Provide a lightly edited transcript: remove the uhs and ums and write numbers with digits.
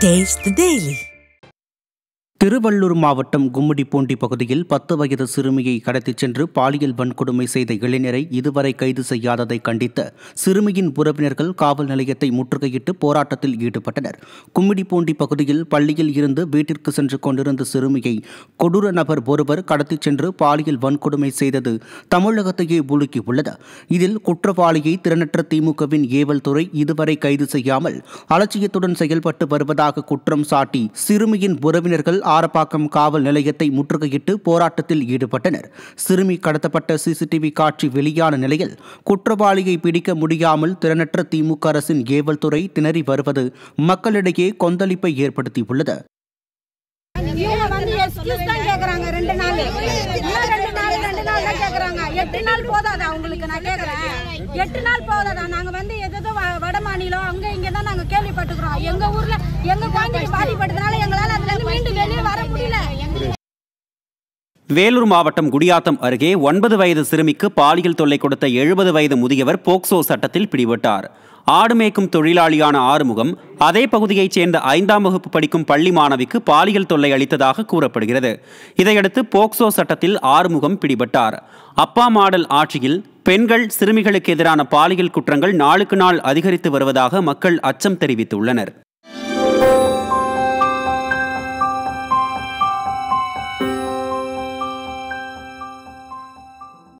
Taste the Daily. Tiruvallur மாவட்டம் கும்மிடிப்பூண்டி பகுதியில் 10 வயது சிறுமியை கடத்திச் சென்று பாலியல் வன்கொடுமை செய்த இளைஞரை இதுவரை கைது செய்யாததை கண்டித்து சிறுமியின் உறவினர்கள் காவல் நிலையத்தை முற்றுகையிட்டு போராட்டத்தில் ஈடுபட்டனர். கும்மிடிப்பூண்டி பகுதியில் பள்ளியில் இருந்து வீட்டிற்கு சென்று கொண்டிருந்த சிறுமியை கொடூர நபர் ஒருவர் கடத்திச் சென்று பாலியல் வன்கொடுமை செய்தது தமிழகத்தையே உலுக்கியுள்ளது. இதில் குற்றவாளியை திறனற்ற திமுகவின் ஏவல் துறை இதுவரை கைது செய்யாமல் அலட்சியத்துடன் செயல்பட்டு வருவதாக குற்றம் சாட்டி சிறுமியின் உறவினர்கள் ஆரப்பாக்கம் காவல் நிலையத்தை முற்றுகையிட்டு போராட்டத்தில் ஈடுபட்டனர். சிறுமி கடத்தப்பட்ட சிசிடிவி காட்சி வெளியான நிலையில் குற்றவாளியை பிடிக்க முடியாமல் திறனற்ற திமுக அரசின் ஏவல் துறை திணறி வருவது மக்களிடையே கொந்தளிப்பை ஏற்படுத்தியுள்ளது. வட மாநிலம் அங்க இங்க தான் நாங்க கேள்விப்பட்டுக்கிறோம். எங்க ஊர்ல எங்க குழந்தைக்கு பாதிப்பட்டதுனால எங்களால அதுல இருந்து மீண்டு வெளியே வர முடியல. வேலூர் மாவட்டம் குடியாத்தம் அருகே 9 வயது சிறுமிக்கு பாலியல் தொல்லை கொடுத்த 70 வயது முதியவர் போக்சோ சட்டத்தில் பிடிபட்டார். ஆடு மேய்க்கும் தொழிலாளியான ஆறுமுகம் அதே பகுதியைச் சேர்ந்த 5ஆம் வகுப்பு படிக்கும் பள்ளி மாணவிக்கு பாலியல் தொல்லை அளித்ததாக கூறப்படுகிறது. இதையடுத்து போக்சோ சட்டத்தில் ஆறுமுகம் பிடிபட்டார். அப்பா மாடல் ஆட்சியில் பெண்கள் சிறுமிகளுக்கு எதிரான பாலியல் குற்றங்கள் நாளுக்கு நாள் அதிகரித்து வருவதாக மக்கள் அச்சம் தெரிவித்துள்ளனர்.